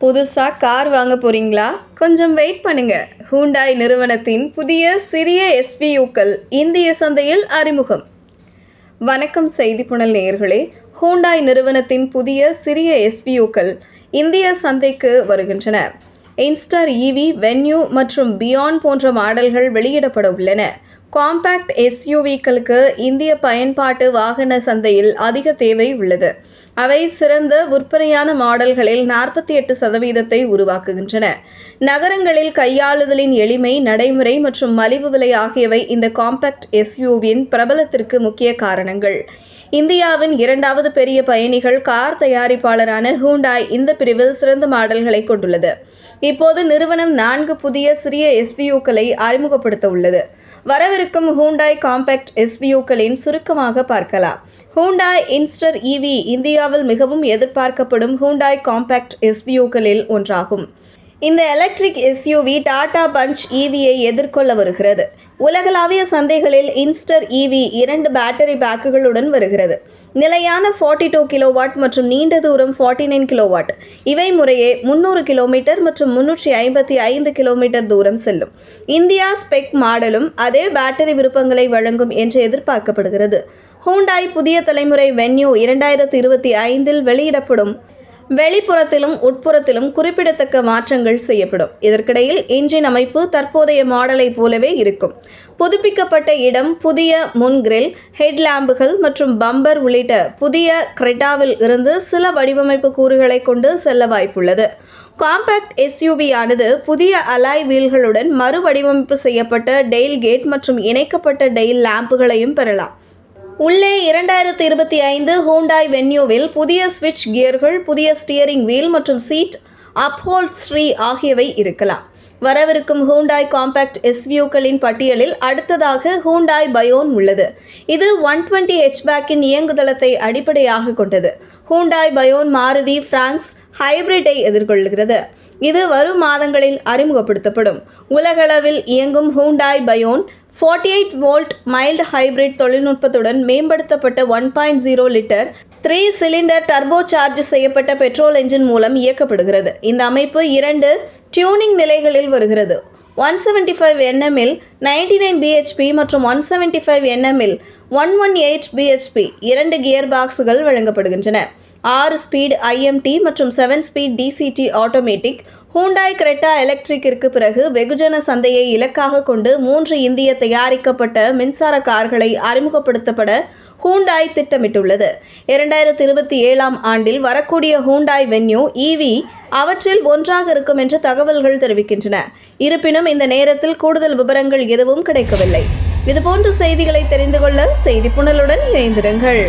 புதுசா கார் வாங்க போறீங்களா? கொஞ்சம் வெயிட் பண்ணுங்க. ஹூண்டாய் நிறுவனத்தின் புதிய சிறிய எஸ்யூவிக்கள் இந்திய சந்தையில் அறிமுகம். வணக்கம் செய்தி புனல் நேயர்களே. ஹூண்டாய் நிறுவனத்தின் புதிய சிறிய எஸ்யூவிக்கள் இந்திய சந்தைக்கு வருகின்றன. இன்ஸ்டர் ஈவி, வென்யூ மற்றும் பியாண்ட் போன்ற மாடல்கள் வெளியிடப்பட உள்ளன. காம்பேக்ட் எஸ்யூவிக்களுக்கு இந்திய பயன்பாட்டு வாகன சந்தையில் அதிக தேவை உள்ளது. அவை சிறந்த விற்பனையான மாடல்களில் 48% உருவாக்குகின்றன. நகரங்களில் கையாளுதலின் எளிமை, நடைமுறை மற்றும் மலிவு விலை ஆகியவை இந்த காம்பேக்ட் எஸ்யூவியின் பிரபலத்திற்கு முக்கிய காரணங்கள். இந்தியாவின் இரண்டாவது பெரிய பயணிகள் கார் தயாரிப்பாளரான ஹூண்டாய் இந்த பிரிவில் சிறந்த மாடல்களை கொண்டுள்ளது. இப்போது நிறுவனம் 4 புதிய சிறிய எஸ்யூவிக்களை அறிமுகப்படுத்த உள்ளது. வரவிருக்கும் ஹூண்டாய் காம்பேக்ட் எஸ்யூவிக்களின் சுருக்கமாக பார்க்கலாம். ஹூண்டாய் இன்ஸ்டர் ஈவி இந்தியாவில் மிகவும் எதிர்பார்க்கப்படும் ஹூண்டாய் காம்பேக்ட் எஸ்யூவிக்களில் ஒன்றாகும். இந்த எலக்ட்ரிக் எஸ்யூவி டாடா பஞ்ச் ஈவியை எதிர்கொள்ள வருகிறது. உலகளாவிய சந்தைகளில் இன்ஸ்டர் ஈவி 2 பேட்டரி பேக்குகளுடன் வருகிறது. நிலையான 42 கிலோவாட் மற்றும் நீண்ட தூரம் 49 கிலோவாட். இவை முறையே 300 கிலோமீட்டர் மற்றும் 355 கிலோமீட்டர் தூரம் செல்லும். இந்தியா ஸ்பெக் மாடலும் அதே பேட்டரி விருப்பங்களை வழங்கும் என்று எதிர்பார்க்கப்படுகிறது. ஹூண்டாய் புதிய தலைமுறை வென்யூ 2025இல் வெளியிடப்படும். வெளிப்புறத்திலும் உட்புறத்திலும் குறிப்பிடத்தக்க மாற்றங்கள் செய்யப்படும். இதற்கிடையில் இன்ஜின் அமைப்பு தற்போதைய மாடலை போலவே இருக்கும். புதுப்பிக்கப்பட்ட இடம், புதிய முன் கிரில், ஹெட்லாம்புகள் மற்றும் பம்பர் உள்ளிட்ட புதிய கிரெட்டாவில் இருந்து சில வடிவமைப்பு கூறுகளை கொண்டு செல்ல வாய்ப்புள்ளது. காம்பேக்ட் எஸ்யூவியானது புதிய அலாய் வீல்களுடன் மறுவடிவமைப்பு செய்யப்பட்ட டெயில் கேட் மற்றும் இணைக்கப்பட்ட டெயில் லாம்புகளையும் பெறலாம். உள்ளே 2025 ஹூண்டாய் வென்யூவில் புதிய ஸ்விட்ச் கியர்கள், புதிய ஸ்டியரிங் வீல் மற்றும் சீட் அப்ஹோல்ஸ்ட்ரி ஆகியவை இருக்கலாம். வரவிருக்கும் ஹூண்டாய் காம்பேக்ட் எஸ்யூவிக்களின் பட்டியலில் அடுத்ததாக ஹூண்டாய் பயோன் உள்ளது. இது 120 ஹெச்பேக்கின் இயங்குதளத்தை அடிப்படையாக கொண்டது. ஹூண்டாய் பயோன் மாருதி ஃப்ராங்க்ஸ் ஹைபிரிட்டை எதிர்கொள்கிறது. இது வரும் மாதங்களில் அறிமுகப்படுத்தப்படும். உலகளவில் இயங்கும் ஹூண்டாய் பயோன் 48 வோல்ட் மைல்டு ஹைபிரிட் தொழில்நுட்பத்துடன் மேம்படுத்தப்பட்ட 1.0 லிட்டர் 3 சிலிண்டர் டர்போ சார்ஜ் செய்யப்பட்ட பெட்ரோல் என்ஜின் மூலம் இயக்கப்படுகிறது. இந்த அமைப்பு 2 டியூனிங் நிலைகளில் வருகிறது. 175 Nm-இல் 99 bhp மற்றும் 175 Nm-இல் 118 bhp 2 கியர் பாக்ஸ்கள் வழங்கப்படுகின்றன. 6 ஸ்பீட் IMT மற்றும் 7 speed DCT automatic. Hyundai Creta எலக்ட்ரிக்கிற்கு பிறகு வெகுஜன சந்தையை இலக்காக கொண்டு 3 இந்திய தயாரிக்கப்பட்ட மின்சார கார்களை அறிமுகப்படுத்தப்பட ஹூண்டாய் திட்டமிட்டுள்ளது. 2027ஆம் ஆண்டில் வரக்கூடிய ஹூண்டாய் வென்யூ ஈவி அவற்றில் ஒன்றாக இருக்கும் என்று தகவல்கள் தெரிவிக்கின்றன. இருப்பினும் இந்த நேரத்தில் கூடுதல் விவரங்கள் எதுவும் கிடைக்கவில்லை. இதுபோன்ற செய்திகளை தெரிந்து கொள்ள செய்தி புனலுடன் இணைந்திருங்கள்.